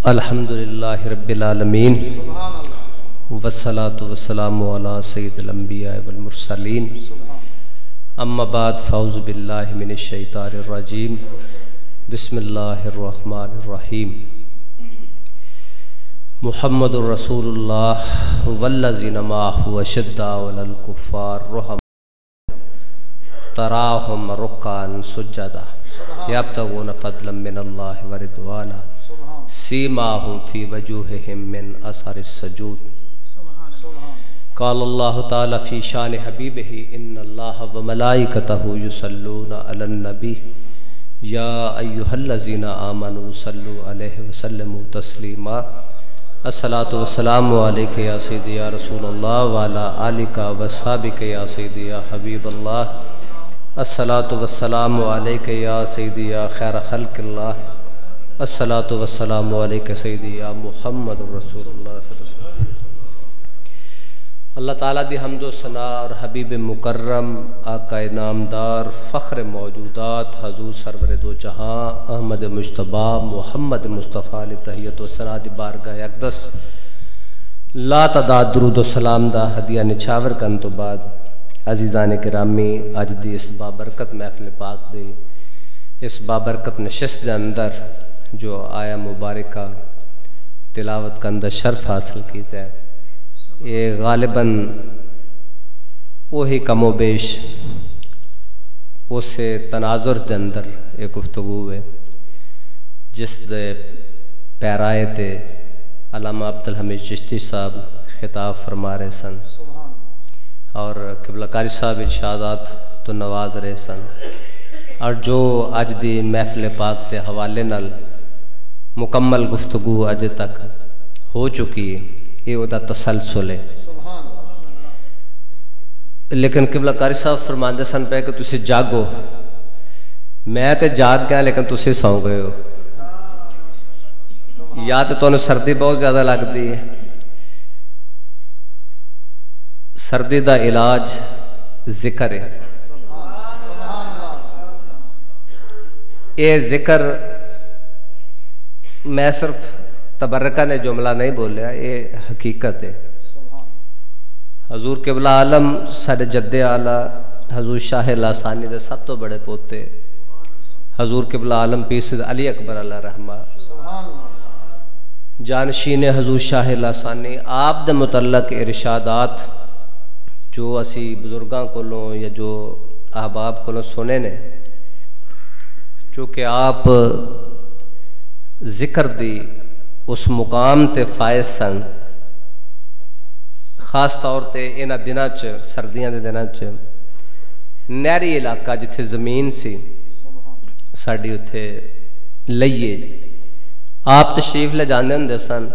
الحمدللہ رب العالمین والصلاة والسلام علی سید الانبیاء والمرسلین اما بعد فاعوذ باللہ من الشیطان الرجیم بسم اللہ الرحمن الرحیم محمد رسول اللہ والذین معہ اشداء علی الکفار رحماء تراہم رکعا سجدا یبتغون فضلا من اللہ ورضوانا سیماہم فی وجوہہم من اثر السجود قال اللہ تعالی فی شان حبیبہ ان اللہ وملائکتہ یصلون علی النبی یا ایہا الذین آمنوا صلوا علیہ وسلموا تسلیما الصلاۃ والسلام علیک یا سیدی یا رسول اللہ وعلی آلک وصحبک یا سیدی یا حبیب اللہ الصلاۃ والسلام علیک یا سیدی یا خیر خلق اللہ الصلاۃ والسلام علیک سیدی یا محمد رسول اللہ صلی اللہ علیہ وسلم۔ اللہ تعالیٰ دی حمد و ثنا اور حبیب مکرم آقا نامدار فخر موجودات حضور سرور دو جہاں احمد مجتبی محمد مصطفیٰ علیہ تحیت و ثنا دی بارگاہ اقدس لا تعداد درود و سلام دا ہدیہ نچھاور کرن تو بعد عزیزان کرامی اج دی اس بابرکت محفل پاک دی اس بابرکت نشست دے اندر جو آیا مبارکہ تلاوت کا اندر شرف حاصل کیتا ہے یہ غالباً وہی کم و بیش اسے تناظر دے اندر ایک گفتگو ہے جس دے پیرائے تے علامہ عبدالحمید چشتی صاحب خطاب فرما رہے سن اور قبلہ قاری صاحب ارشادات تو نواز رہے سن اور جو اج دی محفل پاک دے حوالے نال مکمل گفتگو اج تک ہو چکی ہے یہ وہ تسلسل ہے لیکن قبلہ قاری صاحب فرماندے سن پہ کہ تسی جاگو میں تے جاگ گیا لیکن تسی سو گئے ہو یا تو انہوں سردی بہت زیادہ لگ دی ہے سردی دا علاج ذکر ہے یہ ذکر میں صرف تبرکہ نے جملہ نہیں بولیا یہ حقیقت ہے حضور قبلہ عالم ساڈے جد اعلیٰ حضور شاہ لاسانی دے سب تو بڑے پوتے حضور قبلہ عالم پیر سید علی اکبر علیہ رحمہ جانشین حضور شاہ لاسانی آپ دے متعلق ارشادات جو اسی بزرگاں کولوں یا جو احباب کولوں سنے نے چونکہ آپ ذکر دی اس مقام تے فائز سن خاص طور تے انہاں دناں چ سردیاں دے دناں چ نہری علاقہ جتھے زمین سی ساڈی اتھے لئیے آپ تشریف لے جاندے ہوندے سن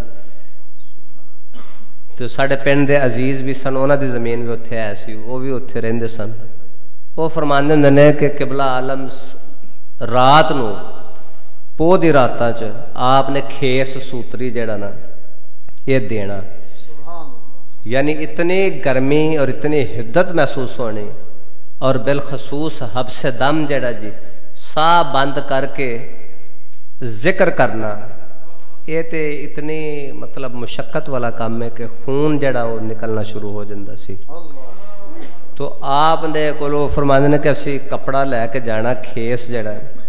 تو ساڈے پنڈ دے عزیز بھی سن انہاں دی زمین بھی اتھے ہے سی وہ بھی اتھے رہندے سن وہ فرماندے ہوندے نے کہ قبلہ عالم رات نو پو دی راتاں چ آپ نے کھیس سوتری جڑا نا یہ دینا یعنی اتنی گرمی اور اتنی حدت محسوس ہونی اور بالخصوص حبس دم جڑا جی سا بند کر کے ذکر کرنا یہ تے اتنی مطلب مشقت والا کام ہے کہ خون جڑا وہ نکلنا شروع ہو جاندہ سی تو آپ نے کولو فرماندے نے کہ اسی کپڑا لے کے جانا کھیس جڑا ہے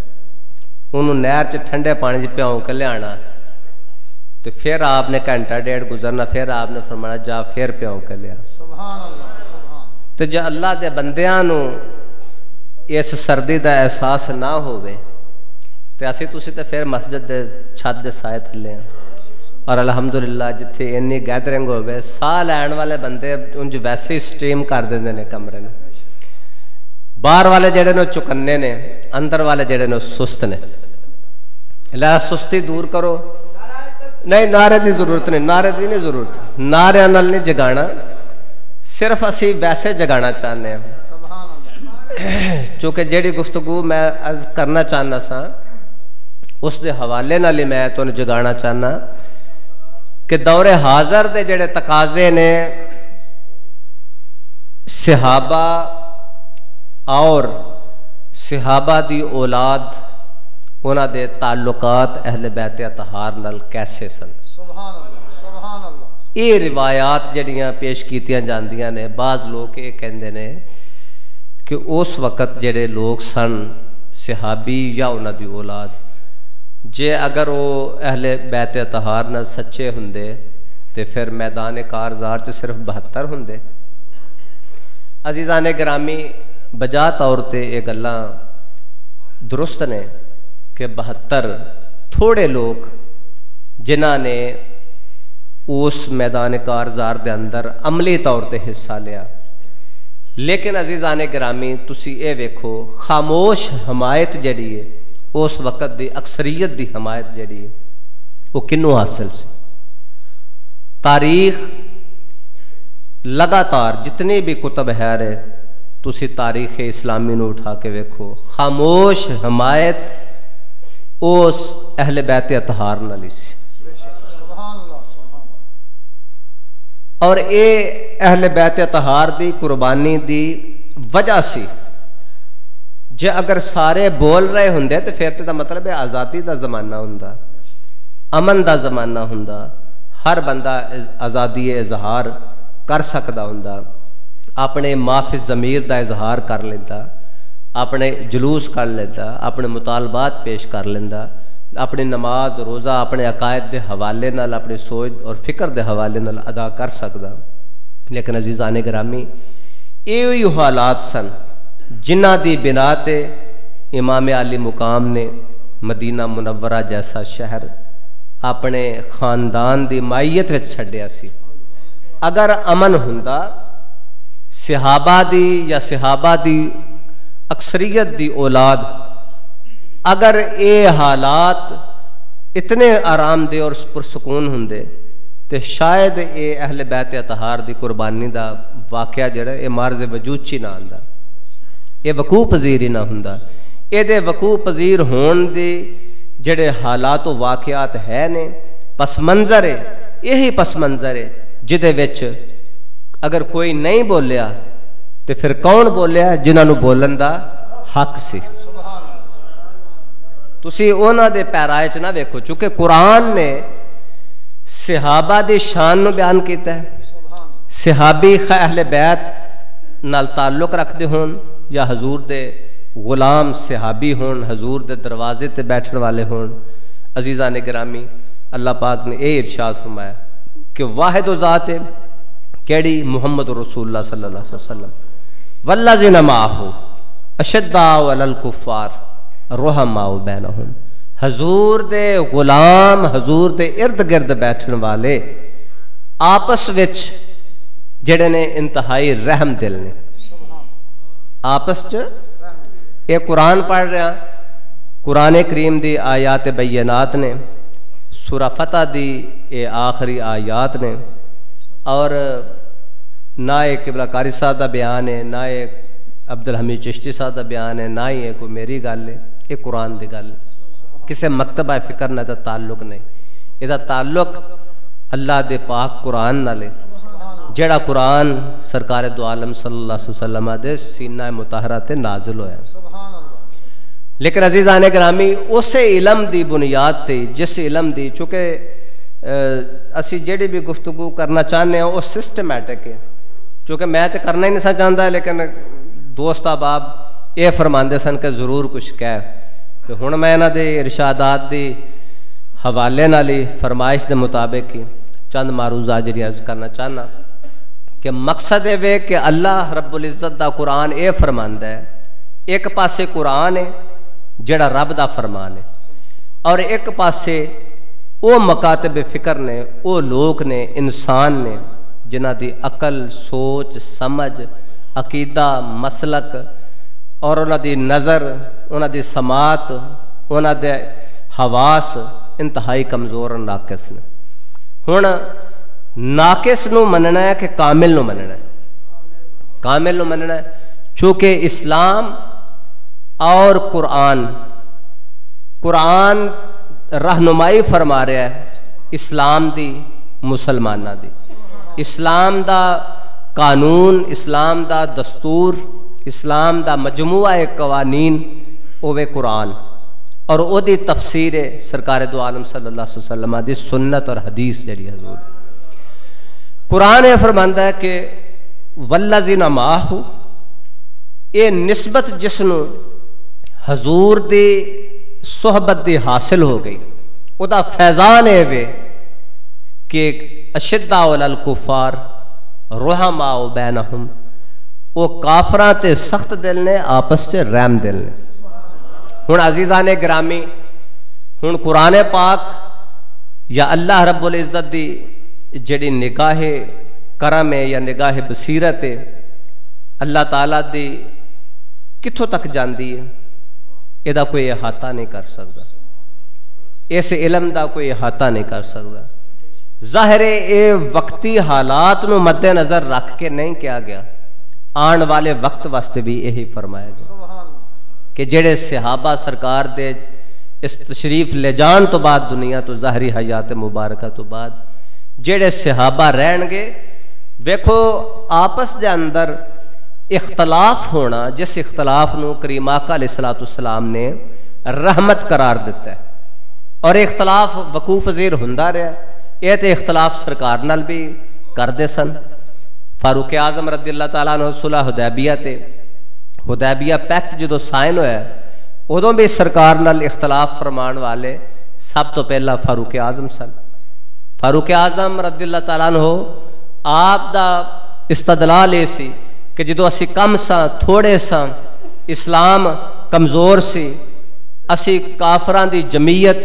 انہوں نہر چ ٹھنڈے پانی چ پیاؤں کے لے آنا تو پھر آپ نے گھنٹہ ڈیڑھ گزرنا پھر آپ نے فرمایا جا پھر پیاؤں کے لیا تو جا اللہ دے بندیاں نو اس سردی دا احساس نہ ہوئے تو اسی تسی تے پھر مسجد دے چھت دے سائے تھلے ہیں اور الحمدللہ جتھے انی گیدرنگ ہوئے سا لین والے بندے انج ویسے ہی سٹریم کر دیندے نے کمرے نے باہر والے جڑے نو چکنے نے اندر والے جڑے نو سست نے لا سستی دور کرو نہیں نعرے دی ضرورت نہیں نعرے دی نہیں ضرورت نعرے نال نہیں جگانا صرف اسی ویسے جگانا چاہنے ہیں چونکہ جیڑی گفتگو میں عرض کرنا چاہنا سا اس دے حوالے نال ہی میں تو جگانا چاہنا کہ دور حاضر دے جڑے تقاضے نے صحابہ اور صحابہ دی اولاد انہاں دے تعلقات اہل بیت اطہار نال کیسے سن. سبحان اللہ سبحان اللہ. یہ روایات جڑیاں پیش کیتیاں جاندیاں نے. بعض لوگ یہ کہندے نے کہ اس وقت جڑے لوگ سن صحابی یا انہاں دی اولاد جے اگر وہ اہل بیت اطہار نال سچے ہوندے تے پھر میدان کارزار چ صرف 72 ہوندے. عزیزان گرامی بجا طور تے یہ گلاں درست نے کہ 72 تھوڑے لوگ جنہاں نے اس میدان کارزار دے اندر عملی طور تے حصہ لیا. لیکن عزیزان گرامی تسی اے ویکھو خاموش حمایت جڑی ہے اس وقت دی اکثریت دی حمایت جڑی ہے وہ کنوں حاصل سی. تاریخ لگاتار جتنی بھی کتب ہے رہے تسی تاریخ اسلامی نو اٹھا کے ویکھو خاموش حمایت اس اہل بیت اطہار نالی سی. اور اے اہل بیت اطہار دی قربانی دی وجہ سی. جے اگر سارے بول رہے ہوندے تو پھر تے دا مطلب ہے آزادی دا زمانہ ہوندا, امن دا زمانہ ہوندا, ہر بندہ آزادی اظہار کر سکدا ہوندا, اپنے معافی ضمیر دا اظہار کر لیتا, اپنے جلوس کر لیتا, اپنے مطالبات پیش کر لیتا, اپنی نماز روزہ اپنے عقائد دے حوالے نال اپنی سوچ اور فکر دے حوالے نال ادا کر سکدا. لیکن عزیزان گرامی یہ حالات سن جنہ دی بنا تے امام علی مقام نے مدینہ منورہ جیسا شہر اپنے خاندان دی مائیت وچ چھڈیا سی. اگر امن ہوندا صحابہ دی یا صحابہ دی اکثریت دی اولاد اگر اے حالات اتنے آرام دہ اور پرسکون ہوندے تو شاید اے اہل بیت اطہار دی قربانی دا واقعہ جڑا اے مارز وجود چی نہ آندا, اے وقوع پذیر ہی نہ ہوندا. اے دے وقوع پذیر ہون دے جڑے حالات و واقعات ہے نے پس منظر ہے, یہی پس منظر ہے جدے وچ اگر کوئی نہیں بولیا تو پھر کون بولیا جنہاں نو بولن دا حق سی. تسی اونا دے پیرائے چ نہ ویکھو چونکہ قرآن نے صحابہ دی شان نو بیان کیتا ہے. صحابی اہل بیت نال تعلق رکھ دے ہون یا حضور دے غلام صحابی ہون, حضور دے دروازے تے بیٹھن والے ہون. عزیزان گرامی اللہ پاک نے اے ارشاد فرمایا کہ واحد و ذات ہے کیڑی محمد رسول اللہ صلی اللہ علیہ وسلم والذین معہ اشداء علی الکفار رحماء بینہم. حضور دے غلام حضور دے ارد گرد بیٹھن والے آپس وچ جڑے نے انتہائی رحم دل نے. آپس چ یہ قرآن پڑھ رہا, قرآن کریم دی آیات بینات نے, سورہ فتح دی یہ آخری آیات نے, اور نہ ایک قبلہ قاری صاحب دا بیان ہے, نہ ایک عبدالحمید چشتی صاحب دا بیان ہے, نہ ہی کوئی میری گل ہے. یہ قرآن دی گل کسے مکتبہ فکر نہ دا تعلق نہیں. یہ دا تعلق اللہ دے پاک قرآن نالے جڑا قرآن سرکار دو عالم صلی اللہ علیہ وسلم دے سینہ مطہرہ تے نازل ہویا. لیکن عزیزان گرامی اس علم دی بنیاد تے جس علم دی چونکہ اسی جڑی بھی گفتگو کرنا چاہنے ہیں وہ سسٹمیٹک ہے, چونکہ میں تے کرنا ہی نہیں چاہتا لیکن دوست احباب یہ فرماندے سن کہ ضرور کچھ کہہ. تو ہن میں انہاں دے ارشادات دی حوالے نالی فرمائش دے مطابق ہی چند معروضات جڑی عرض کرنا چاہنا کہ مقصد ہے کہ اللہ رب العزت دا قرآن اے فرماندا ہے ایک پاسے قرآن ہے جڑا رب دا فرمان ہے, اور ایک پاسے او مکاتب فکر نے, او لوگ نے, انسان نے جنہ دی عقل سوچ سمجھ عقیدہ مسلک اور انہاں دی نظر انہاں دی سماعت انہاں دے حواس انتہائی کمزور اور ناقص نے. ہن ناقص نو مننا ہے کہ کامل نو مننا ہے؟ کامل نو مننا ہے چونکہ اسلام اور قرآن رہنمائی فرما رہا ہے اسلام دی مسلمانہ دی. اسلام دا قانون, اسلام دا دستور, اسلام دا مجموعہ قوانین اوے قرآن, اور او دی تفسیر ہے سرکار دو عالم صلی اللہ علیہ وسلم دی سنت اور حدیث جڑی حضور قرآن فرماندا ہے کہ والذین معہ، اے نسبت جسنو حضور دی صحبت دی حاصل ہو گئی، او دا فیضان ہے وے کہ اشداء علی الکفار رحماء بینہم، وہ کافراں تے سخت دل نے آپس تے رحم دل نے۔ ہن عزیزان گرامی، ہن قرآن پاک یا اللہ رب العزت دی جڑی نگاہ کرم ہے یا نگاہ بصیرت ہے اللہ تعالیٰ دی کتھوں تک جاندی ہے، یہ دا کوئی احاطہ نہیں کر سکتا، اس علم دا کوئی احاطہ نہیں کر سکتا۔ ظاہر اے وقتی حالات نو مد نظر رکھ کے نہیں کیا گیا، آن والے وقت واسطے بھی یہی فرمایا گیا کہ جڑے صحابہ سرکار دے اس تشریف لے جان تو بعد دنیا تو ظاہری حیات مبارکہ تو بعد جڑے صحابہ رہن گے، ویکھو آپس دے اندر اختلاف ہونا، جس اختلاف نو کریم آقا علیہ السلام نے رحمت قرار دیتا ہے، اور اختلاف وقوع پذیر ہوندا رہا، یہ تے اختلاف سرکار نال بھی کردے سن۔ فاروق اعظم رضی اللہ تعالیٰ عنہ صلح حدیبیہ تے حدیبیہ پیکٹ جدو سائن ہویا ہے، ادوں بھی سرکار نال اختلاف فرمان والے سب تو پہلا فاروق اعظم سن۔ فاروق اعظم رضی اللہ تعالیٰ عنہ آپ دا استدلال یہ سی کہ جدو اسی کم ساں تھوڑے ساں، اسلام کمزور سی، اسی کافران دی جمعیت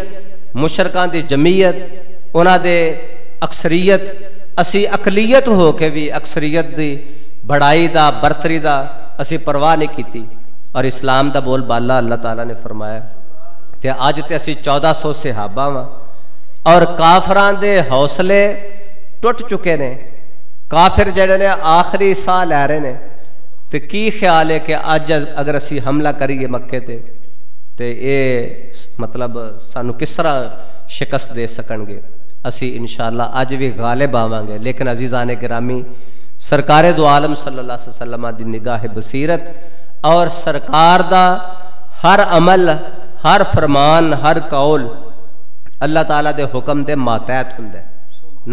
مشرکان دی جمعیت انہاں دے اکثریت، اسی اقلیت ہو کے بھی اکثریت دی بڑائی دا برتری دا اسی پرواہ نہیں کیتی، اور اسلام دا بول بالا اللہ تعالیٰ نے فرمایا کہ آج تے اسی 1400 صحابہ ہاں، اور کافران دے حوصلے ٹوٹ چکے نے، کافر جڑے نے آخری ساہ لے رہے نے، تے کی خیال ہے کہ آج اگر اسی حملہ کریے مکے تے اے مطلب سانو کس طرح شکست دے سکن گے؟ اسی انشاءاللہ آج بھی غالب آوان گے، لیکن عزیزان گرامی سرکار دو عالم صلی اللہ علیہ وسلم دی نگاہ بصیرت اور سرکار دا ہر عمل، ہر فرمان، ہر قول اللہ تعالیٰ دے حکم دے ماتحت ہندے،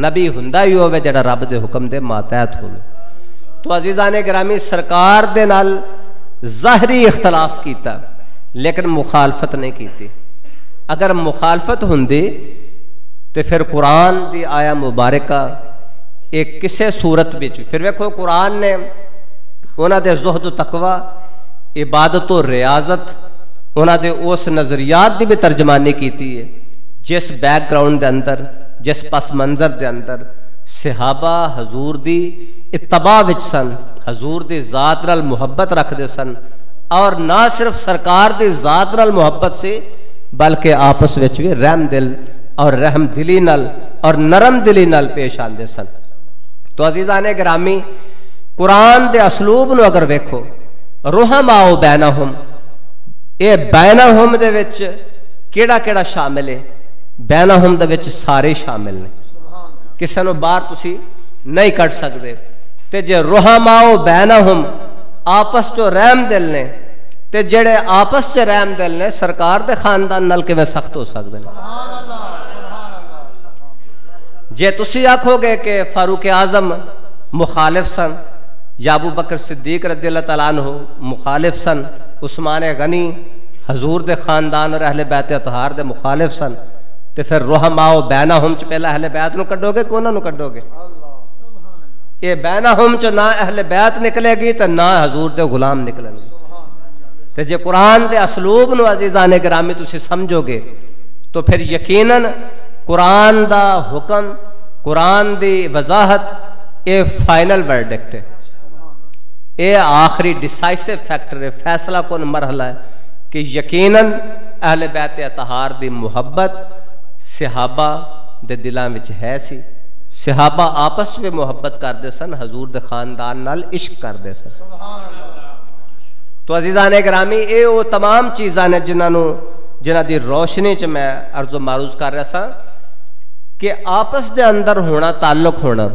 نبی ہندہ ہی ہوئے جڑا رب دے حکم دے ماتحت ہوئے۔ تو عزیزان گرامی سرکار دے نال ظاہری اختلاف کیتا لیکن مخالفت نہیں کیتی، اگر مخالفت ہندی تو پھر قرآن دی آیا مبارکہ ایک کسے صورت بچ، پھر ویکھو قرآن نے انہاں دے زہد و تقوی، عبادت و ریاضت، انہاں دے اس نظریات دی بھی ترجمانی کیتی ہے جس بیک گراؤنڈ دے اندر، جس پس منظر دے اندر صحابہ حضور دی اتباع وچ سن، حضور دی ذات نال محبت رکھ دے سن، اور نہ صرف سرکار دی ذات نال محبت سے بلکہ آپس وچ بھی رحم دل اور رحم دلی نال اور نرم دلی نال پیش آندے سن۔ تو عزیزان گرامی قرآن دے اسلوب نو اگر ویکھو، رحماء بینہم، اے بینہم دے وچ کیڑا کیڑا شامل ہے؟ بینہم دے وچ سارے شامل نے، کسے نو باہر تسی نہیں کٹ سکدے۔ تے جے رحماء بینہم آپس چو رحم دل نے، تے جڑے آپس سے رحم دل نے سرکار دے خاندان نال کیویں سخت ہو سکدے نے؟ جے تسی آکھو گے کہ فاروق اعظم مخالف سن، یا ابو بکر صدیق رضی اللہ تعالیٰ عنہ مخالف سن، عثمان غنی حضور دے خاندان اور اہل بیت اطہار دے مخالف سن، تے پھر رحماء بینہم چ پہلا اہل بیت نو کڈو گے کہ انہاں نو کڈو گے؟ یہ بینہم چ نہ اہل بیت نکلے گی تے نہ حضور دے غلام نکلن گے۔ تے جے قرآن دے اسلوب نو عزیزان گرامی تسی سمجھو گے تو پھر یقیناً قرآن دا حکم، قرآن دی وضاحت اے فائنل ورڈکٹ ہے، اے آخری ڈیسائسو فیکٹر ہے، فیصلہ کن مرحلہ ہے کہ یقیناً اہل بیت اطہار دی محبت صحابہ دے دلاں وچ ہے سی، صحابہ آپس میں محبت کردے سن، حضور دے خاندان نال عشق کردے سن۔ تو عزیزان گرامی اے وہ تمام چیزاں نے جنہاں دی روشنی چ میں عرض و معروض کر رہا سا کہ آپس دے اندر ہونا، تعلق ہونا،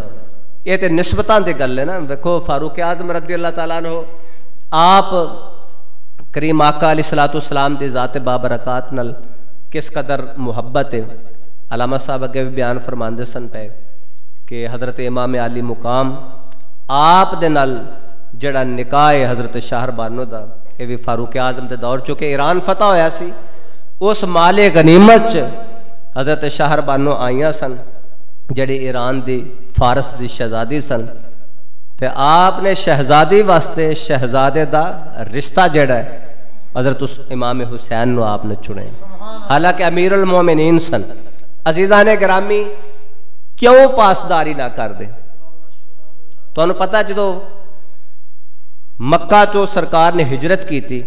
یہ تے نسبتاں دی گل ہے نا۔ دیکھو فاروق اعظم رضی اللہ تعالیٰ عنہ آپ کریم آقا علیہ السلام دی ذات بابرکات نل کس قدر محبت ہے. علامہ صاحب اگے بھی بیان فرماندے سن پے کہ حضرت امام علی مقام آپ دے نال جڑا نکاح ہے حضرت شاہر بانو دا یہ بھی فاروق اعظم دے دور چکے ایران فتح ہویا سی. اس مال غنیمت حضرت شاہر بانو آئیاں سن جڑی ایران دی فارس دی شہزادی سن تے آپ نے شہزادی واسطے شہزادے دا رشتہ جڑا ہے حضرت امام حسین نو آپ نے چنے حالانکہ امیر المومنین سن. عزیزان گرامی کیوں پاسداری نہ کر دے؟ تو انہوں پتہ جدو مکہ تو سرکار نے ہجرت کی تھی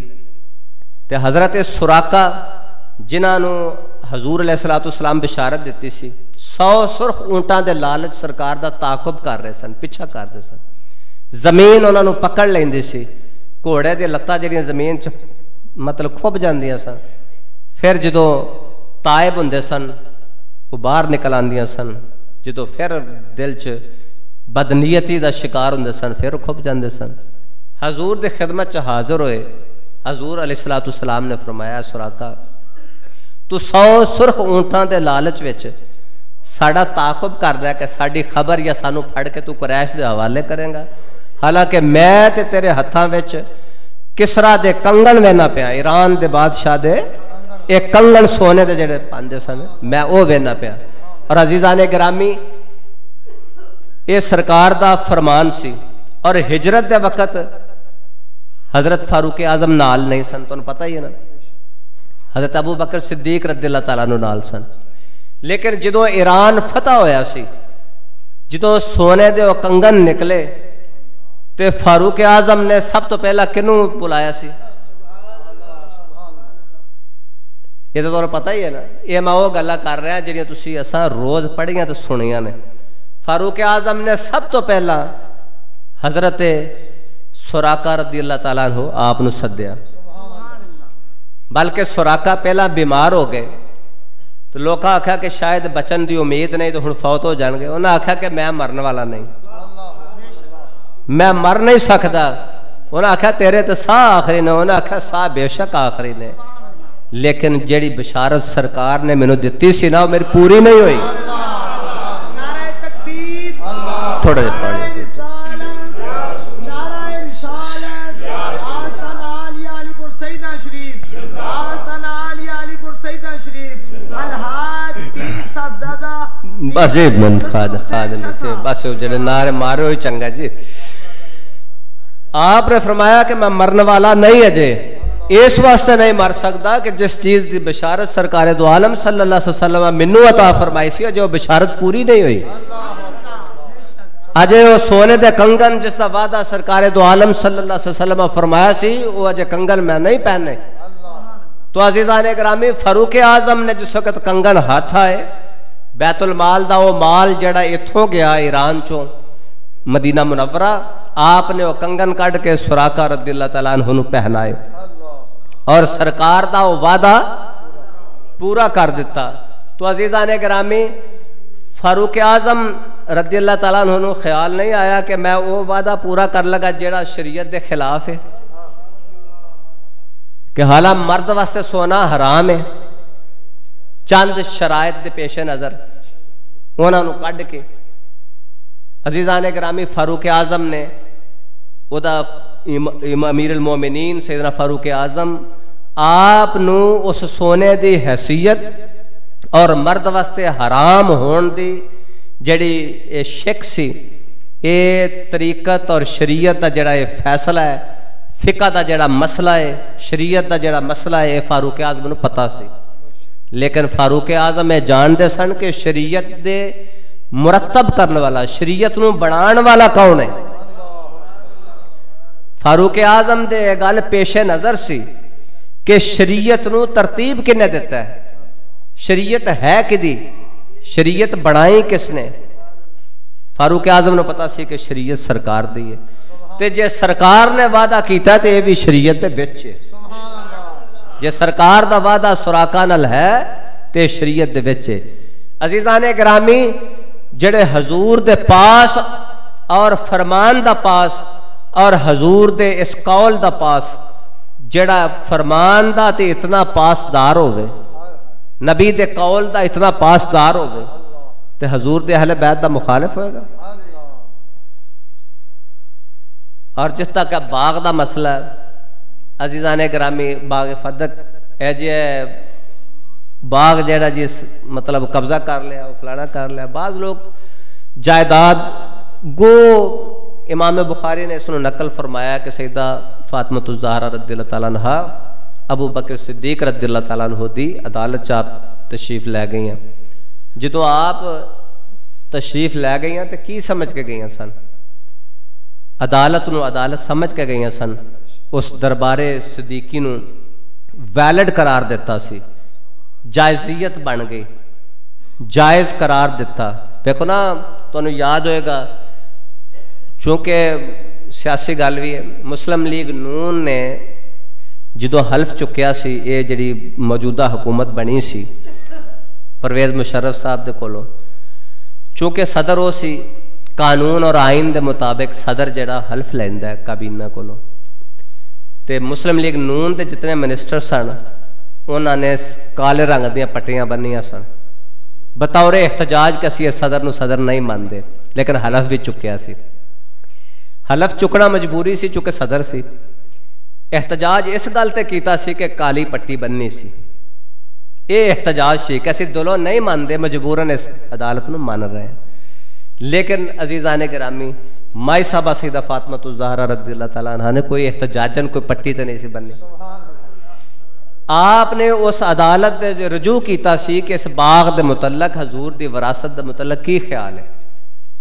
تے حضرت سراقہ جنہوں حضور علیہ السلام بشارت دیتی سی 100 سرخ اونٹاں دے لالچ سرکار دا تعاقب کر رہے سن پیچھا کر دے سن. زمین انہوں نے پکڑ لیندی سی گھوڑے دے لتاں جڑیاں زمین چ مطلب کھب جاندیاں سن. پھر جدو تائب ہوندے سن وہ باہر نکل آندیاں سن. جدو پھر دل چ بدنیتی دا شکار ہوندے سن پھر کھب جاندے سن. حضور دے خدمت چ حاضر ہوئے. حضور علیہ السلام نے فرمایا سراقہ تو 100 سرخ اونٹاں دے لالچ وچ ساڑا تعاقب کر رہا ہے کہ ساڑی خبر یا سانو پھڑ کے تو قریش دے حوالے کریں گا. حالانکہ میں تے تیرے ہتھاں وچ کسرا دے کنگن وینا پیا ایران دے بادشاہ دے ایک کنگن سونے دے جڑے پاندے سن میں او وینا پیا. اور عزیزان گرامی یہ سرکار دا فرمان سی. اور ہجرت دے وقت حضرت فاروق اعظم نال نہیں سن تو پتہ ہی ہے نا حضرت ابو بکر صدیق رضی اللہ تعالیٰ عنہ نال سن. لیکن جدو ایران فتح ہویا سی جدو سونے دے وہ کنگن نکلے تے فاروق اعظم نے سب تو پہلا کنوں بلایا سی؟ یہ تو پتہ ہی ہے نا. یہ میں وہ گلا کر رہا ہوں جڑیاں تسی اساں روز پڑھیاں تے سنیاں نے. فاروق اعظم نے سب تو پہلا حضرت سراقہ رضی اللہ تعالیٰ عنہ آپ نے سدیا. بلکہ سراقہ پہلا بیمار ہو گئے تو لوگ آکھا کہ شاید بچن دی امید نہیں تو ہن فوت ہو جان گے. انہاں آکھا کہ میں مرن والا نہیں میں مر نہیں سکتا. انہاں آکھا تیرے تو ساہ آخری نے. انہاں آکھا ساہ بے شک آخری نے لیکن جیڑی بشارت سرکار نے میں نے دیتی سی نا وہ میری پوری نہیں ہوئی. تھوڑا جا پڑھ بس من خادم سے بس جڑے نعرے مارے ہوئی چنگا جی. آپ نے فرمایا کہ میں مرن والا نہیں اجے اس واسطے نہیں مر سکتا کہ جس چیز دی بشارت سرکار دو عالم صلی اللہ علیہ وسلم منو عطا فرمائی سی جو بشارت پوری نہیں ہوئی. اجے وہ سونے دے کنگن جس کا وعدہ سرکار دو عالم صلی اللہ علیہ وسلم فرمایا سی وہ اجے کنگن میں نہیں پہنے. تو عزیزان گرامی فاروق اعظم نے جس وقت کنگن ہاتھ آئے بیت المال دا وہ مال جڑا اتھوں گیا ایران چوں مدینہ منورہ آپ نے وہ کنگن کٹ کے سراقہ رضی اللہ تعالیٰ عنہ نو پہنائے اور سرکار دا وہ وعدہ پورا کر دیتا. تو عزیزان گرامی فاروق اعظم رضی اللہ تعالیٰ عنہ نو خیال نہیں آیا کہ میں وہ وعدہ پورا کر لگا جڑا شریعت دے خلاف ہے کہ حالا مرد واسطے سونا حرام ہے. چند شرائط دے پیش نظر انہوں نے کڈ کے عزیزان گرامی فاروق اعظم نے او دا امیر المومنین سیدنا فاروق اعظم آپ نو اس سونے دی حیثیت اور مرد واسطے حرام ہون دی جڑی شک سی اے طریقت اور شریعت دا جڑا فیصلہ ہے فقہ دا جڑا مسئلہ ہے شریعت دا جڑا مسئلہ ہے فاروق اعظم نو پتا سی. لیکن فاروق اعظم میں جان دے سن کہ شریعت دے مرتب کرنے والا شریعت نو بنان والا کون ہے. فاروق اعظم دے گل پیش نظر سی کہ شریعت نو ترتیب کنے دیتا ہے شریعت ہے کدی شریعت بنائی کس نے. فاروق اعظم نو پتا سی کہ شریعت سرکار دی ہے تے جے سرکار نے وعدہ کیتا تے یہ بھی شریعت دے وچ ہے. جے سرکار دا وعدہ سراقہ نال ہے تے شریعت دے وچ ہے. عزیزان گرامی جڑے حضور دے پاس اور فرمان دا پاس اور حضور دے اس قول دا پاس جڑا فرمان دا تے اتنا پاسدار ہوئے، نبی دے قول دا اتنا پاسدار ہوئے، تے حضور دے اہل بیت دا مخالف ہوئے گا؟ اور جس تک باغ دا مسئلہ ہے، عزیزان گرامی، باغ فدق اے جی باغ جیڑا جس مطلب قبضہ کر لیا، فلانا کر لیا، بعض لوگ جائیداد گو امام بخاری نے اس نے نقل فرمایا کہ سیدہ فاطمۃ الزہرا رضی اللہ تعالیٰ عنہ ابو بکر صدیق رضی اللہ تعالیٰ عنہ دی عدالت چ آپ تشریف لے گئی ہیں. جدو آپ تشریف لے گئی ہیں تو کی سمجھ کے گئی ہیں سن؟ عدالت نو عدالت سمجھ کے گئی ہیں سن. اس دربار صدیقی نو ویلڈ قرار دیتا سی، جائزیت بن گئی، جائز قرار دیتا. دیکھو نا، تو انہوں یاد ہوئے گا، چونکہ سیاسی گل بھی ہے، مسلم لیگ نون نے جدو حلف چکیا سی، یہ جڑی موجودہ حکومت بنی سی پرویز مشرف صاحب دے کولو، چونکہ صدر ہو سی، قانون اور آئین دے مطابق صدر جڑا حلف لیندا ہے کابینہ کولو، تے مسلم لیگ نون دے جتنے منسٹر سن انہوں نے کالے رنگ دیا پٹیاں بنیاں سن بطور احتجاج کہ اسی صدر نو صدر نہیں مانتے، لیکن حلف بھی چکیا سی. حلف چکنا مجبوری سی چونکہ صدر سی. احتجاج اس گل تے کیتا سی کہ کالی پٹی بننی سی، اے احتجاج سی کہ اسی دلوں نہیں مانتے، مجبوراً اس عدالت نو مان رہے ہیں. لیکن عزیزان گرامی، مائی صاحبہ سیدہ فاطمۃ الزہرا رضی اللہ تعالیٰ عنہ نے کوئی احتجاجن کوئی پٹی تے نہیں سی بننی. آپ نے اس عدالت دے رجوع کیتا سی کہ اس باغ دے متعلق حضور دی وراثت دے متعلق کی خیال ہے،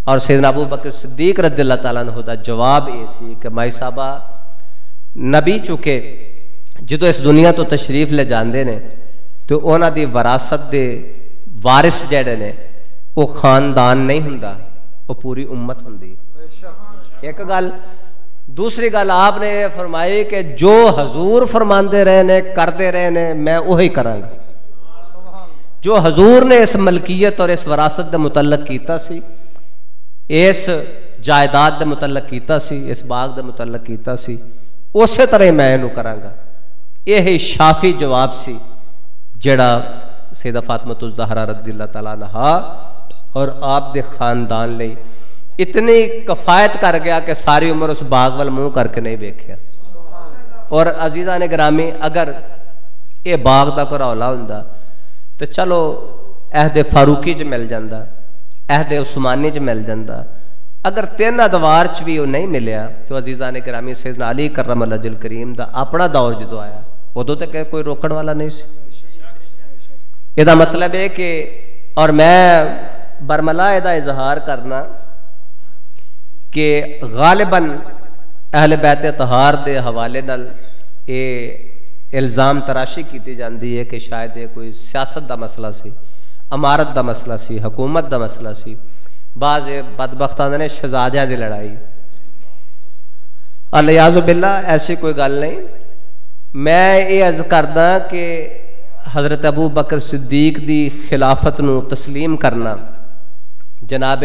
اور سیدنا ابو بکر صدیق رضی اللہ تعالیٰ عنہ دا جواب یہ سی کہ مائی صاحبہ نبی چکے جدو اس دنیا تو تشریف لے جاندے نے تو انہاں دی وراثت دے وارث جڑے نے وہ خاندان نہیں ہوندا، وہ پوری امت ہوندی. ایک گل. دوسری گل آپ نے فرمائی کہ جو حضور فرماندے رہے نے کردے رہے نے میں وہی کراں گا. جو حضور نے اس ملکیت اور اس وراثت دے متعلق کیتا سی، اس جائیداد دے متعلق کیتا سی، اس باغ دے متعلق کیتا سی، اسی طرح میں انہوں کراں گا. یہ شافی جواب سی جڑا سیدہ فاطمۃ الزہرا رضی اللہ تعالیٰ عنہا اور آپ دے خاندان لئی اتنی کفایت کر گیا کہ ساری عمر اس باغ وال منہ کر کے نہیں دیکھیا. اور عزیزان گرامی، اگر یہ باغ دا کوئی رولا ہوندا تو چلو عہد فاروقی چ مل جاندا، عہد عثمانی چ مل جاندا. اگر 3 ادوار چ بھی وہ نہیں ملیا تو عزیزان گرامی سیدنا علی کرم اللہ وجہ الکریم دا اپنا دور جدو آیا ادو تک کوئی روکن والا نہیں سی. یہ مطلب ہے کہ، اور میں برملا یہ اظہار کرنا کہ غالباً اہل بیت طہار دے حوالے نال یہ الزام تراشی کیتی جاندی ہے کہ شاید یہ کوئی سیاست دا مسئلہ سی، امارت دا مسئلہ سی، حکومت دا مسئلہ سی. بعض بدبختان نے شہزادیاں دی لڑائی، الیاذ باللہ ایسی کوئی گل نہیں. میں یہ عرض کردا کہ حضرت ابو بکر صدیق دی خلافت نو تسلیم کرنا، جناب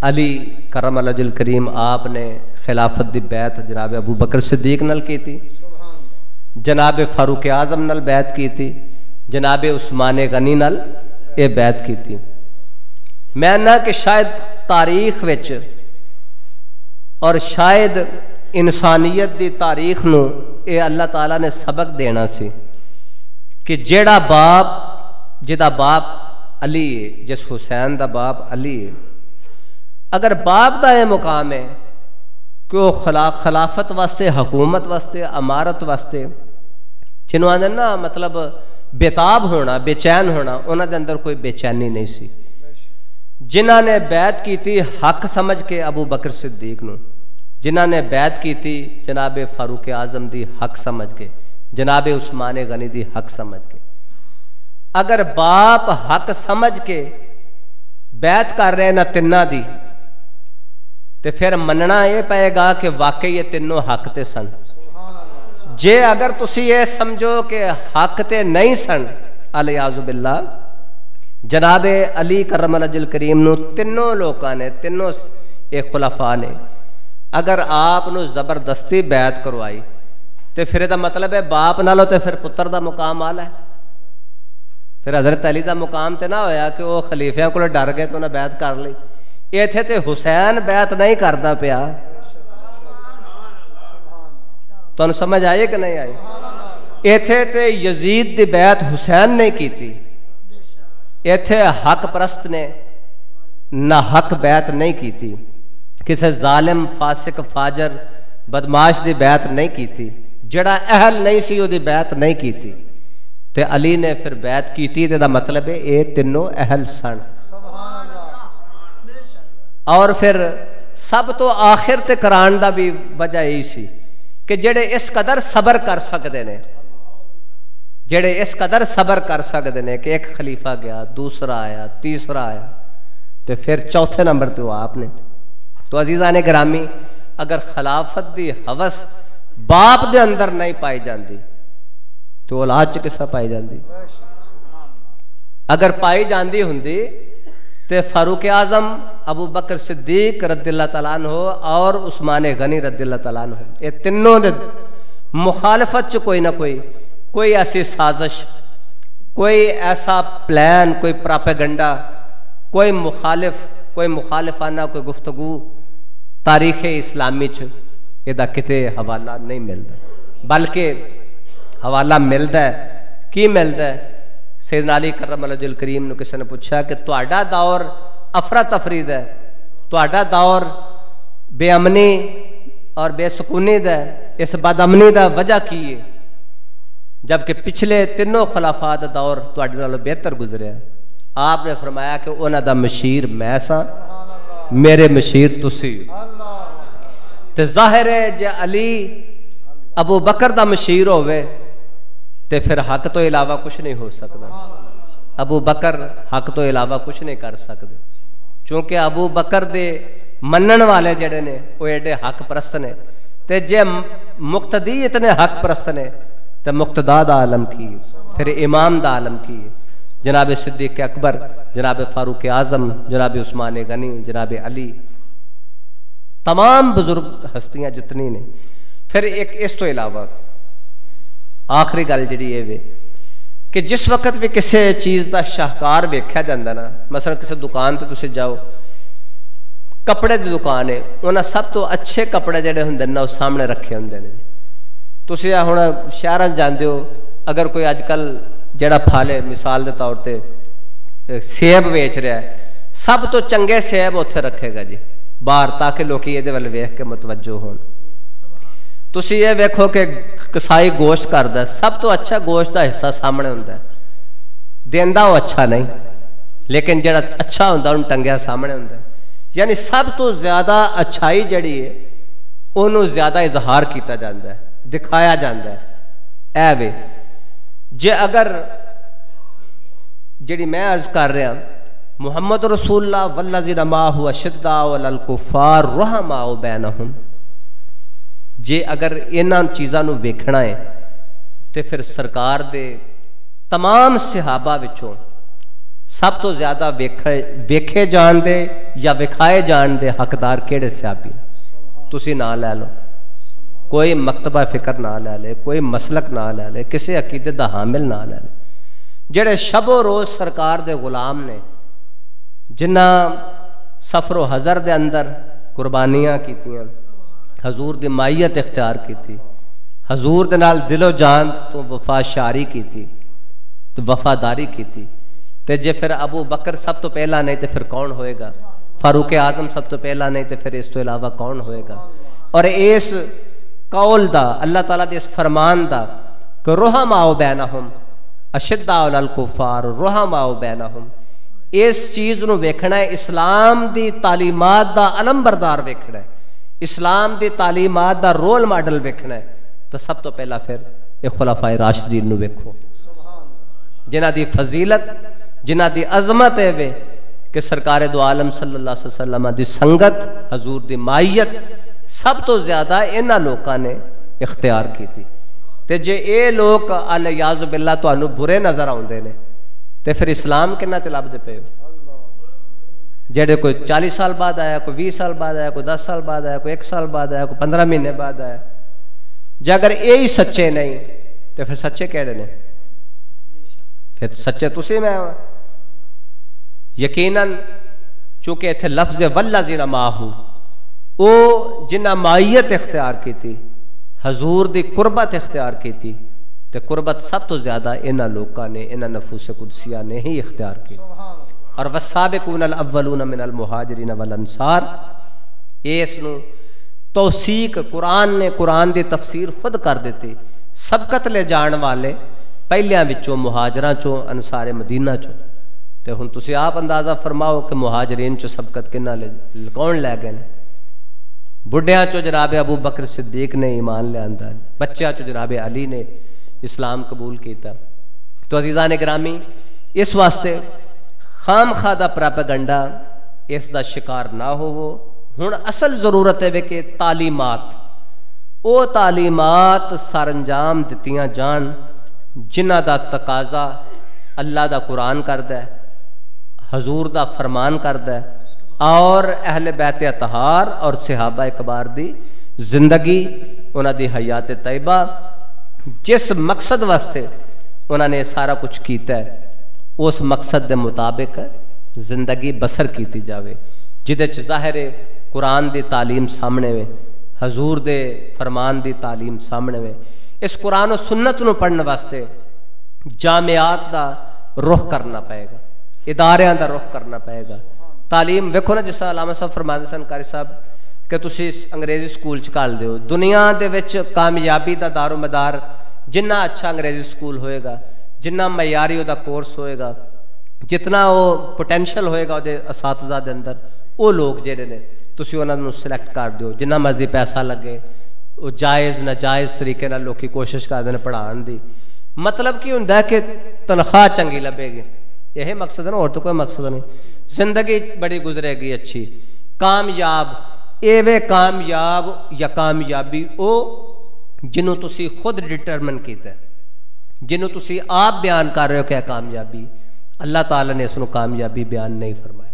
علی کرم اللہ وجہ الکریم آپ نے خلافت دی بیعت جناب ابو بکر صدیق نال کی تھی، جناب فاروق اعظم نال بیعت کی تھی، جناب عثمان غنی نال یہ بیعت کی تھی. میں نہ کہ شاید تاریخ وچ اور شاید انسانیت دی تاریخ نو اے اللہ تعالیٰ نے سبق دینا سی کہ جیڑا باپ جدا باپ علی ہے، جس حسین دا باپ علی ہے، اگر باپ دا یہ مقام ہے کہ وہ خلافت واسطے، حکومت واسطے، امارت واسطے جنہوں آنے نا مطلب بےتاب ہونا، بے چین ہونا، انہوں دے اندر کوئی بے چینی نہیں سی. جنہاں نے بیعت کی تھی حق سمجھ کے ابو بکر صدیق نو، جنہاں نے بیعت کی تھی جناب فاروق اعظم دی حق سمجھ کے، جناب عثمان غنی دی حق سمجھ کے، اگر باپ حق سمجھ کے بیعت کر رہے نہ تنہ دی تو پھر مننا یہ پائے گا کہ واقعی یہ تینوں حق تے سن. جے اگر تسی یہ سمجھو کہ حق تے نہیں سن، الیاذ باللہ، جناب علی کرم اللہ وجہ الکریم نو تینوں لوکاں نے، تینوں ایک خلفاء نے اگر آپ نو زبردستی بیعت کروائی تے پھر دا مطلب ہے باپ نالو تے پھر پتر دا مقام آلہ ہے. پھر حضرت علی دا مقام تے نہ ہویا کہ وہ خلیفیاں کو ڈر گئے تو انہیں بیعت کر لی. ایتھے تے حسین بیعت نہیں کردا پیا. تو انہوں سمجھ آئے کہ نہیں آئے؟ ایتھے تے یزید دی بیعت حسین نے کیتی. ایتھے حق پرست نے نہ حق بیعت نہیں کیتی. کسے ظالم فاسق فاجر بدماش دی بیعت نہیں کیتی. جڑا اہل نہیں سی وہ دی بیعت نہیں کیتی. تے علی نے پھر بیعت کیتی. تے دا مطلب ہے اے تینوں اہل سن. اور پھر سب تو آخر تے کران دا بھی وجہ یہی سی کہ جڑے اس قدر صبر کر سکتے نے، جڑے اس قدر صبر کر سکتے نے کہ ایک خلیفہ گیا، دوسرا آیا، تیسرا آیا، تو پھر چوتھے نمبر تو آپ نے. تو عزیزان گرامی، اگر خلافت دی حوث باپ دے اندر نہیں پائی جاندی تو اولاد چ کسا پائی جاندی؟ اگر پائی جاندی ہوندی تے فاروق اعظم، ابو بکر صدیق رضی اللہ تعالیٰ عنہ اور عثمان غنی رضی اللہ تعالیٰ عنہ، یہ تینوں دے مخالفت چ کوئی نہ کوئی ایسی سازش، کوئی ایسا پلان، کوئی پراپیگنڈا، کوئی مخالفانہ کوئی گفتگو تاریخ اسلامی چ یہ کتے حوالہ نہیں ملتا. بلکہ حوالہ ملتا ہے کی ملتا ہے؟ سیدنا علی کرم اللہ وجہ الکریم نے کسی نے پوچھا کہ تہاڈا دور افراتفری ہے، تہاڈا دور بے امنی اور بے سکونی دا ہے، اس بد امنی دا وجہ کی ہے جبکہ پچھلے تینوں خلافات دور تہاڈے نالوں بہتر گزرے ہیں؟ آپ نے فرمایا کہ انہاں دا مشیر میں سا، میرے مشیر تسی. تے ظاہر ہے جے علی ابو بکر دا مشیر ہوئے تے پھر حق تو علاوہ کچھ نہیں ہو سکتا. ابو بکر حق تو علاوہ کچھ نہیں کر سکتے، چونکہ ابو بکر دے منن والے جڑے نے وہ ایڈے حق پرست نے. تے جے مقتدی اتنے حق پرست نے تے مقتدا دا عالم کی، پھر امام دا عالم کی، جناب صدیق اکبر، جناب فاروق اعظم، جناب عثمان غنی، جناب علی، تمام بزرگ ہستیاں جتنی نے. پھر ایک اس تو علاوہ آخری گل جڑی ہے کہ جس وقت بھی کسی چیز دا شاہکار ویکھیا جاندا نا، مثلا کسی دکان تے تسی جاؤ، کپڑے دی دکان ہے، انہاں سب تو اچھے کپڑے جڑے ہوندے نا وہ سامنے رکھے ہوندے نے. تسی ہن شہراں جاندے ہو، اگر کوئی اج کل جڑا پھل ہے مثال دے طور تے سیب ویچ رہا ہے، سب تو چنگے سیب اتنے رکھے گا جی باہر، تاکہ لوگ یہ ویکھ کے متوجہ ہون. تسی یہ ویکھو کہ کسائی گوشت کردا ہے، سب تو اچھا گوشت کا حصہ سامنے ہوندا ہے، دیندا وہ اچھا نہیں، لیکن جڑا اچھا ہوندا انہوں ٹنگیا سامنے ہوندا ہے. یعنی سب تو زیادہ اچھائی جڑی ہے انہوں زیادہ اظہار کیتا جاندا ہے، دکھایا جاندا ہے. اے وے جے اگر جڑی میں عرض کر رہا محمد رسول اللہ والذین معہ اشداء علی الکفار رحماء بینہم، جے اگر انہاں چیزاں نو ویکھنا ہے تے پھر سرکار دے تمام صحابہ وچوں سب تو زیادہ ویکھے جان دے یا وکھائے جان دے حقدار کیڑے صحابی؟ تسی نہ لے لو، کوئی مکتبہ فکر نہ لے لے، کوئی مسلک نہ لے لے، کسی عقیدے دا حامل نہ لے لے، جڑے شب و روز سرکار دے غلام نے، جنہ سفر و حضر دے اندر قربانیاں کیتیاں، حضور دی مائیت اختیار کیتی، حضور دے نال دل و جان تو وفا شاری کیتی، تو وفاداری کیتی. تے جے پھر ابو بکر سب تو پہلا نہیں تے پھر کون ہوئے گا؟ فاروق اعظم سب تو پہلا نہیں تے پھر اس تو علاوہ کون ہوئے گا؟ اور اس قول دا، اللہ تعالیٰ دے اس فرمان دا کہ رحماء بینہم اشداء علی الکفار رحماء بینہم، اس چیز نو ویکھنا ہے، اسلام دی تعلیمات دا علم بردار ویکھنا ہے، اسلام دی تعلیمات دا رول ماڈل ویکھنا ہے، تو سب تو پہلا پھر ایک خلفائے راشدین نو ویکھو، جنہ دی فضیلت، جنہ دی عظمت ہے وے کہ سرکار دو عالم صلی اللہ علیہ وسلم دی سنگت، حضور دی مائیت سب تو زیادہ انہاں لوکاں نے اختیار کی تھی. تے جے اے لوگ الیاذ باللہ تانوں برے نظر آوندے نے تے پھر اسلام کنا تے لبدے پئے ہو؟ جڑے کوئی 40 سال بعد آیا، کوئی 20 سال بعد آیا، کوئی 10 سال بعد آیا، کوئی 1 سال بعد آیا، کوئی 15 مہینے بعد آیا، جے اگر یہی سچے نہیں تو پھر سچے کہڑے نے؟ پھر سچے تسی میں ہو یقیناً، چونکہ اتنے لفظ والذین معہ او جنہ مائیت اختیار کی تھی، حضور دی قربت اختیار کی تھی، تے قربت سب تو زیادہ انہاں لوکاں نے، انہاں نفوس قدسیہ نے ہی اختیار کی. اور والسابقون الاولون من المہاجرین والانصار، اس نو توثیق قرآن نے، قرآن دی تفسیر خود کر دیتی. سبقت لے جان والے پہلیاں وچوں مہاجراں چوں، انصار مدینہ چوں. تے ہن تسی آپ اندازہ فرماؤ کہ مہاجرین چوں سبقت کنہ کون لے گئے نے؟ بڑھیاں چوں جناب ابو بکر صدیق نے ایمان لے آندا، بچیاں چوں جناب علی نے اسلام قبول کیتا. تو عزیزان گرامی، اس واسطے خام خواہ پراپیگنڈا اس دا شکار نہ ہوو. ہن اصل ضرورت ہے کہ تعلیمات، او تعلیمات سر انجام دتیاں جان جنہ دا تقاضا اللہ دا قرآن کردا ہے، حضور دا فرمان کردا ہے، اور اہل بیت اطہار اور صحابہ کبار دی زندگی، انہاں دی حیات طیبہ، جس مقصد واسطے انہاں نے سارا کچھ کیتا ہے اس مقصد دے مطابق زندگی بسر کیتی جاوے، جدے چ ظاہر قرآن دی تعلیم سامنے وے، حضور دے فرمان دی تعلیم سامنے وے. اس قرآن و سنت نو پڑھنے واسطے جامعات دا رخ کرنا پائے گا، اداریاں دا رخ کرنا پائے گا. تعلیم ویکھو نا، جس علامہ صاحب فرماندے سن قاری صاحب کہ تسی انگریزی سکول چ کال دیو. دنیا دے وچ کامیابی دا دار و مدار جنہ اچھا انگریزی سکول ہوئے گا، جنہ معیاری دا کورس ہوئے گا، جتنا وہ پوٹینشل ہوئے گا وہ اساتذہ دے اندر، وہ لوگ جڑے نے تسی انہاں نوں سلیکٹ کر دیو. جنہ مرضی پیسہ لگے، وہ جائز ناجائز طریقے نال لوکی کوشش کردے نے پڑھان دی. مطلب کی ہوندا ہے کہ تنخواہ چنگی لبے گی، یہی مقصد ہے نا، اور تو کوئی مقصد نہیں. زندگی بڑی گزرے گی اچھی، کامیاب ایوے کامیاب یا کامیابی او جنہوں تسی خود ڈٹرمن کیتا ہے، جنہوں تسی آپ بیان کر رہے ہو کہ کامیابی. اللہ تعالیٰ نے اس نو کامیابی بیان نہیں فرمایا.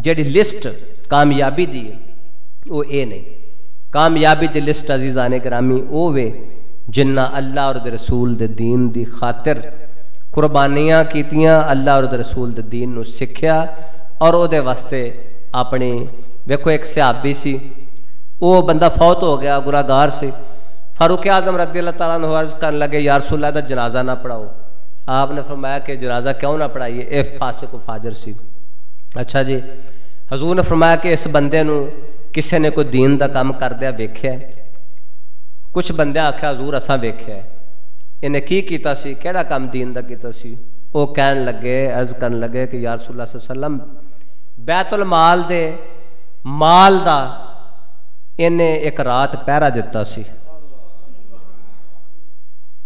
جیڑی لسٹ کامیابی دی ہے وہ اے نہیں. کامیابی دی لسٹ عزیزان گرامی او وے جنہ اللہ اور دے رسول دے دین دی خاطر قربانیاں کیتیاں، اللہ اور دے رسول دے دین نو سکھیا، اور او دے واسطے اپنی ویکھو ایک صحابی سی، وہ بندہ فوت ہو گیا، گناہگار سی. فاروق اعظم رضی اللہ تعالیٰ عنہ عرض کرنے لگے یا رسول اللہ دا جنازہ نہ پڑھاؤ. آپ نے فرمایا کہ جنازہ کیوں نہ پڑھائیے؟ اے فاسق و فاجر سی. اچھا جی. حضور نے فرمایا کہ اس بندے نو کسے نے کوئی دین دا کام کردیا ویکھیا ہے؟ کچھ بندے آکھیا حضور اساں ویکھیا ہے. انہیں کی کیتا سی؟ کیڑا کام دین دا کیتا سی؟ وہ کہن لگے، عرض کرن لگے کہ یا رسول اللہ صلی اللہ علیہ وسلم بیت المال دے مال دا انہیں ایک رات پہرا دیتا سی،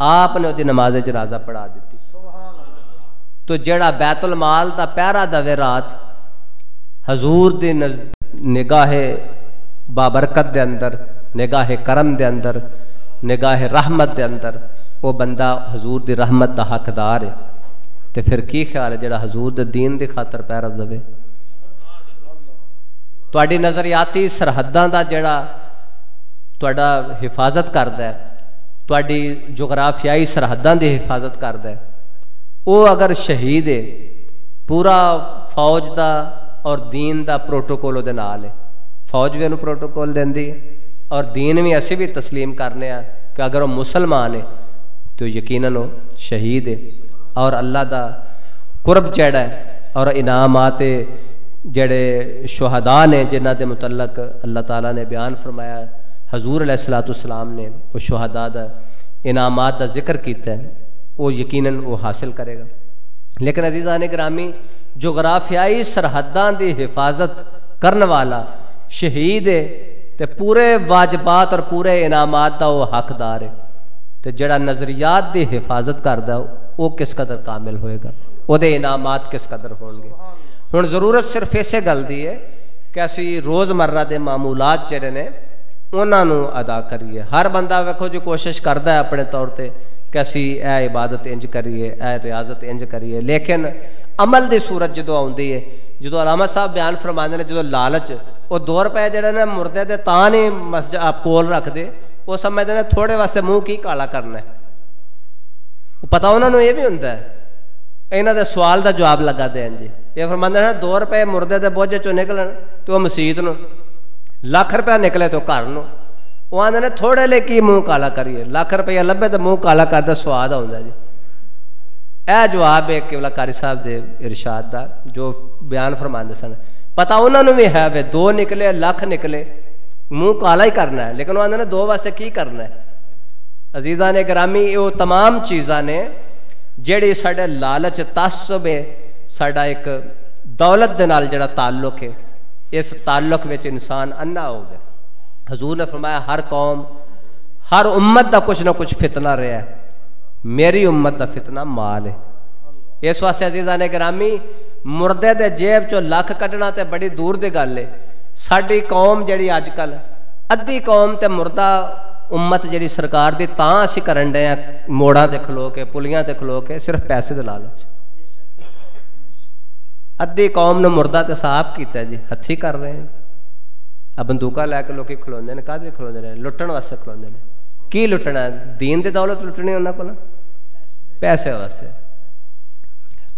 آپ نے وہ نماز جنازہ پڑھا دیتی. تو جڑا بیت المال دا پہرا دوے رات حضور دی نگاہ بابرکت دے اندر، نگاہ کرم دے اندر، نگاہ رحمت دے اندر وہ بندہ حضور دی رحمت دا حقدار ہے. تے پھر کی خیال ہے جڑا حضور دے دین دی خاطر پہرا دوے؟ تواڈی نظریاتی سرحداں دا جڑا تواڈا حفاظت کردا ہے، تواڈی جغرافیائی سرحداں دی حفاظت کردا ہے، وہ اگر شہید ہے، پورا فوج دا اور دین دا پروٹوکول دے نال ہے. فوج بھی انہوں پروٹوکول دیندی اور دین بھی اسی بھی تسلیم کرنے ہیں کہ اگر وہ مسلمان ہے تو یقیناً وہ شہید ہے. اور اللہ دا قرب جڑا ہے اور انعامات جڑے شہداء نے جنہ دے متعلق اللہ تعالیٰ نے بیان فرمایا، حضور علیہ السلام نے وہ شہداء دا انعامات دا ذکر کیتا ہے، وہ یقیناً وہ حاصل کرے گا. لیکن عزیزان گرامی، جغرافیائی سرحداں دی حفاظت کرنے والا شہید ہے تے پورے واجبات اور پورے انعامات دا وہ حقدار ہے. تے جڑا نظریات دی حفاظت کردا وہ کس قدر کامل ہوئے گا، وہ دے انعامات کس قدر ہون گے. ہن ضرورت صرف اسے گل دی ہے کہ اسی روز مرہ دے معمولات جڑے نے انہاں نو ادا کریے. ہر بندہ ویکھو جو کوشش کردا ہے اپنے طور تے کہ اسی اے عبادت انج کریے، اے ریاضت انج کریے، لیکن عمل دی صورت جدو آندی ہے، جدو علامہ صاحب بیان فرماندے نے جدو لالچ وہ 2 روپے جڑے نے مردے دے تاں نہیں مسجد آپ کول رکھ دے، وہ سمجھتے ہیں تھوڑے واسطے منہ کی کالا کرنا ہے، پتا انہوں نے یہ بھی ہوتا ہے، انہوں دے سوال دا جواب لگا دیں جی، یہ فرماندے ہیں 2 روپے مردے دے بوجھے چوں نکلن تو مسجد نو، لاکھ روپیہ نکلے تو گھر نو، وہ آندے نے تھوڑے لے کی منہ کالا کریے، لاکھ روپیہ لبے تو منہ کالا کردا سواد آوندا جی۔ اے جواب ہے قبلہ قاری صاحب دے ارشاد دا جو بیان فرماندے سن، پتا انہوں نے بھی ہے، 2 نکلے لاکھ نکلے منہ کالا ہی کرنا ہے، لیکن وہ آندے نے 2 واسطے کی کرنا ہے۔ عزیزان گرامی، وہ تمام چیزاں نے جڑی ساڈے لالچ تعصب ہے، ساڈا ایک دولت دے نال جڑا تعلق ہے، اس تعلق وچ انسان انا ہو گیا۔ حضور نے فرمایا ہر قوم ہر امت دا کچھ نہ کچھ فتنہ رہا ہے، میری امت دا فتنہ مال ہے۔ اس واسطے عزیزان گرامی، مردے دے جیب چو لاکھ کٹنا تے بڑی دور دی گل ہے۔ ساڈی قوم جڑی اج کل ادھی قوم تے مردہ امت جڑی سرکار دی تاں اسی کرن دے ہیں موڑاں تے کھلو کے پلیاں تے کھلو کے صرف پیسے دے لالچ، ادھی قوم نے مردہ تے صاحب کیتا ہے جی، ہتھی کر رہے ہیں، اب بندوقہ لے کے لوگ کھلوندے نے، کدے کھلوندے نے؟ لٹن واسطے کھلوندے نے۔ کی لٹنا ہے؟ دین دی دولت لٹنی انہاں کول، پیسے واسطے۔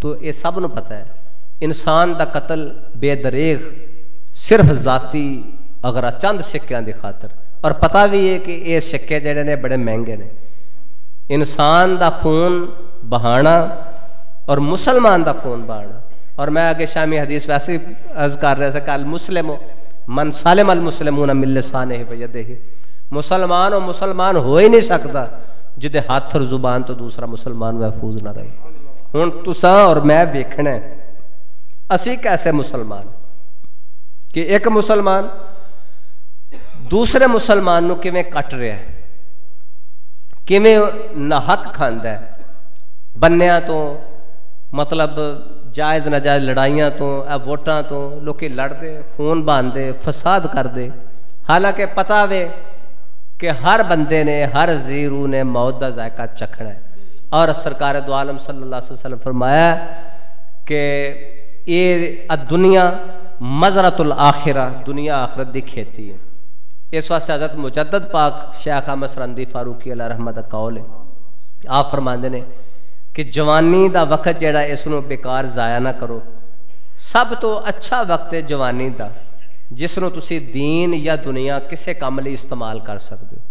تو یہ سب نو پتہ ہے انسان دا قتل بے دریغ صرف ذاتی اگر چند سکیاں دی خاطر، اور پتہ بھی ہے کہ یہ سکے جڑے نے بڑے مہنگے نے۔ انسان دا خون بہانا اور مسلمان دا خون بہانا، اور میں آگے شامی حدیث ویسے عرض کر رہا تھا کہ المسلم من سالم المسلمون من لسانہ ویدہ، مسلمان و مسلمان ہو ہی نہیں سکتا جدے ہاتھ اور زبان تو دوسرا مسلمان محفوظ نہ رہے۔ ہن تساں اور میں ویکھنا ہے اسی کیسے مسلمان کہ ایک مسلمان دوسرے مسلمان نو کیویں کٹ رہا ہے، کیویں ناحق کھاندا ہے، بنیاں تو مطلب جائز ناجائز لڑائیاں تو ووٹاں تو لوکی لڑدے، خون باندھے، فساد کردے، حالانکہ پتہ وے کہ ہر بندے نے ہر زیرو نے موت دا ذائقہ چکھنا ہے۔ اور سرکار دو عالم صلی اللہ علیہ وسلم فرمایا کہ یہ دنیا مزرعۃ الآخرہ، دنیا آخرت دی کھیتی ہے۔ اس واسطے حضرت مجدد پاک شیخ احمد سرندی فاروقی علیہ رحمت دا قول ہے، آپ فرماندے نے کہ جوانی دا وقت جیڑا اس نو بیکار ضائع نہ کرو، سب تو اچھا وقت ہے جوانی دا جس نو تسی دین یا دنیا کسے کام لئی استعمال کر سکتے ہو۔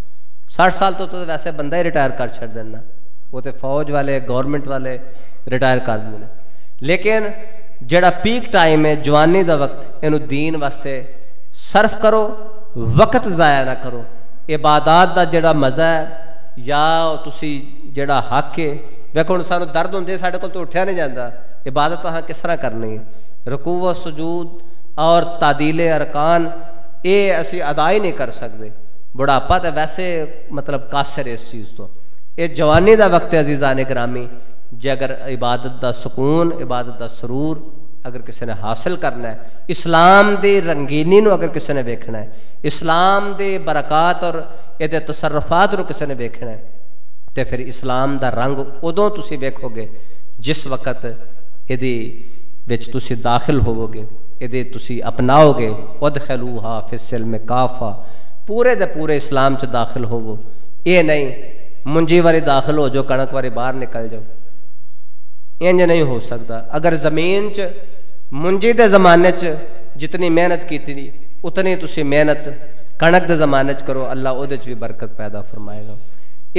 60 سال تو ویسے بندہ ہی ریٹائر کر چھڑ دینا، وہ تو فوج والے گورنمنٹ والے ریٹائر کر دینا، لیکن جڑا پیک ٹائم ہے جوانی دا وقت، اینو دین واسطے صرف کرو، وقت ضائع نہ کرو۔ عبادات دا جڑا مزہ ہے یا تسی جڑا حق ہے، ویکھو سانو درد ہوندے ساڈے کول تو اٹھیا نہیں جاندا، عبادت ہاں کس طرح کرنی ہے، رکوع و سجود اور تعدیل ارکان یہ اسی ادا ہی نہیں کر سکتے، بڑھاپا تو ویسے مطلب قاصر اس چیز تو۔ یہ جوانی دا وقت ہے عزیزان گرامی، جے اگر عبادت دا سکون، عبادت دا سرور اگر کسی نے حاصل کرنا ہے، اسلام دی رنگینی نو اگر کسی نے ویکھنا ہے، اسلام دی برکات اور یہ دے تصرفات نو کسی نے ویکھنا ہے، تے پھر اسلام دا رنگ ادوں تسی ویکھو گے جس وقت یہ وچ تسی داخل ہوو گے، یہ تسی اپناؤ گے، ادخلوہا فی السلم کافہ، پورے دے پورے اسلام چ داخل ہوو، یہ نہیں منجی واری داخل ہو جو کنک واری باہر نکل جاؤ، انج نہیں ہو سکتا۔ اگر زمین چ منجی دے زمانے چ جتنی محنت کی تھی اتنی تسی محنت کنک دے زمانے چ کرو، اللہ او دے چ بھی برکت پیدا فرمائے گا۔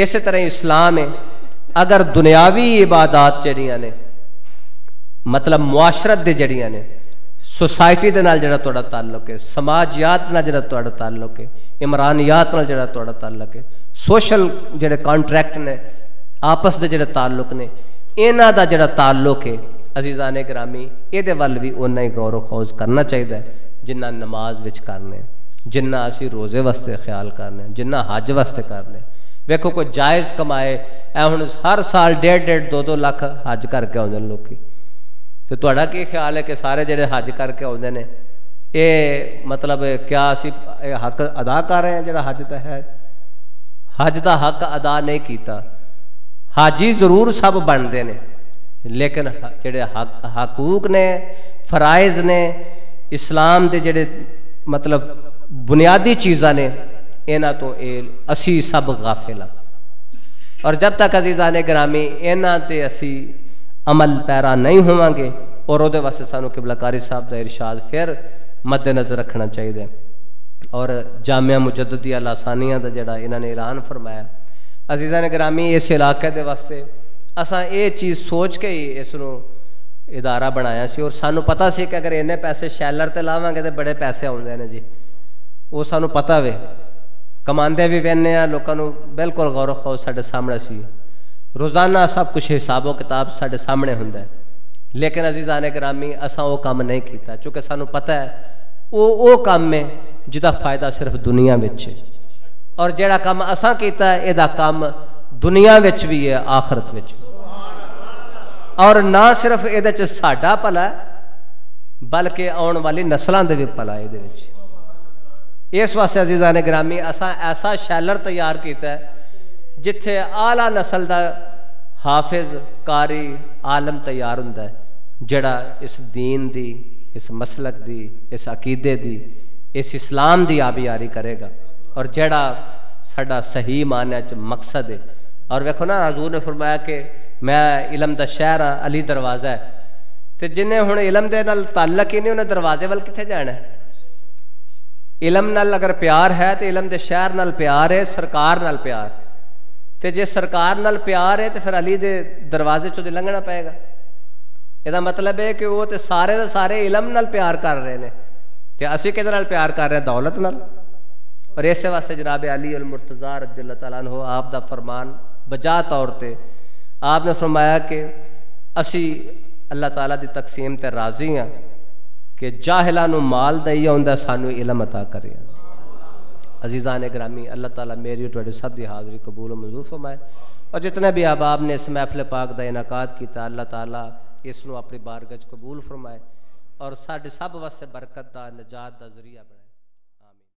اسی طرح اسلام ہے، اگر دنیاوی عبادات جڑیاں نے مطلب معاشرت دے جڑیاں نے، سوسائٹی دے نال جڑا تہاڈا تعلق ہے، سماجیات نال جڑا تہاڈا تعلق ہے، عمرانیات نال جڑا تہاڈا تعلق ہے، سوشل جڑے کانٹریکٹ نے، آپس دے جڑے تعلق نے، انہاں دا جڑا تعلق ہے عزیزان گرامی، یہ دے ول بھی اُنّا ہی غور و خوض کرنا چاہیے جنہ نماز وچ کرنے، جنہ اسی روزے واسطے خیال کرنے، جنہ حج واسطے کرنے۔ ویکھو کوئی جائز کمائے، اے ہن ہر سال 1.5 2 لاکھ حج کر کے آؤندے لوکی، تو تہاڈا کی خیال ہے کہ سارے جڑے حج کر کے آؤندے نے یہ مطلب کیا اسی حق ادا کر رہے ہیں؟ جڑا حج دا ہے، حج دا حق ادا نہیں کیتا۔ حاجی ضرور سب بنتے ہیں، لیکن جڑے حقوق نے، فرائض نے، اسلام دے جڑے مطلب بنیادی چیزاں نے انہاں تو اسی سب غافل ہاں، اور جب تک عزیزان گرامی انہاں تے اسی عمل پیرا نہیں ہوواں گے اور وہ واسطے سانو قبلہ کاری صاحب دا ارشاد پھر مد نظر رکھنا چاہیے. اور جامعہ مجددیہ لاسانیہ دا جڑا انہوں نے اعلان فرمایا عزیزان گرامی اس علاقے دے واسطے اساں یہ چیز سوچ کے ہی اس نو ادارہ بنایا سی، اور سانو پتہ سی کہ اگر انہیں پیسے شیلر تے لاواں گے تو بڑے پیسے آؤندے ہیں جی، وہ سانو پتہ وے، کماندے بھی وینے ہیں لوکاں نو بالکل غور و خوض ساڈے سامنے سی، روزانہ سب کچھ حساب و کتاب ساڈے سامنے ہوندا ہے. لیکن عزیزان گرامی اساں وہ کام نہیں کیتا چونکہ سانو پتہ ہے وہ کام ہے جدا فائدہ صرف دنیا وچ ہے، اور جڑا کام اساں کیتا ہے ادا کام دنیا وچ بھی ہے آخرت وچ، اور نہ صرف اے چ ساڈا بھلا ہے بلکہ آن والی نسلاں دے بھی بھلا ہے دے وچ. اس واسطے عزیزان گرامی اساں ایسا شیلر تیار کیتا ہے جتھے اعلیٰ نسل دا حافظ قاری عالم تیار ہوندا ہے جڑا اس دین دی، اس مسلک دی، اس عقیدے دی، اس اسلام دی آبیاری کرے گا، اور جڑا ساڈا صحیح معنی چ مقصد ہے. اور ویکھو نا حضور نے فرمایا کہ میں علم دا شہر ہاں، علی دروازہ ہے، تے جنہیں ہن علم دے نال تعلق ہی نہیں انہیں دروازے ول کتھے جانا ہے؟ علم نال اگر پیار ہے تو علم دے شہر نال پیار ہے، سرکار نال پیار، تے جے سرکار نال پیار ہے تو پھر علی دے دروازے چوں لنگنا پائے گا. یہ مطلب ہے کہ وہ تے سارے دے سارے علم نال پیار کر رہے ہیں، تے اسی کدے نال پیار کر رہے ہیں؟ دولت نال. اور اس واسطے جناب علی المرتضیٰ رضی اللہ تعالیٰ عنہ آپ دا فرمان بجا طور تے آپ نے فرمایا کہ اسی اللہ تعالیٰ دی تقسیم تے راضی ہیں کہ جاہلاں نو مال دئی ہوندا سانو علم عطا کرے. عزیزان گرامی اللہ تعالیٰ میری اور سب دی حاضری قبول و منظور فرمائے، اور جتنے بھی احباب نے اس محفل پاک دا انعقاد کیتا اللہ تعالیٰ اس نو اپنی بارگاہ قبول فرمائے اور ساڈے سب واسطے برکت دا نجات دا ذریعہ بنائے.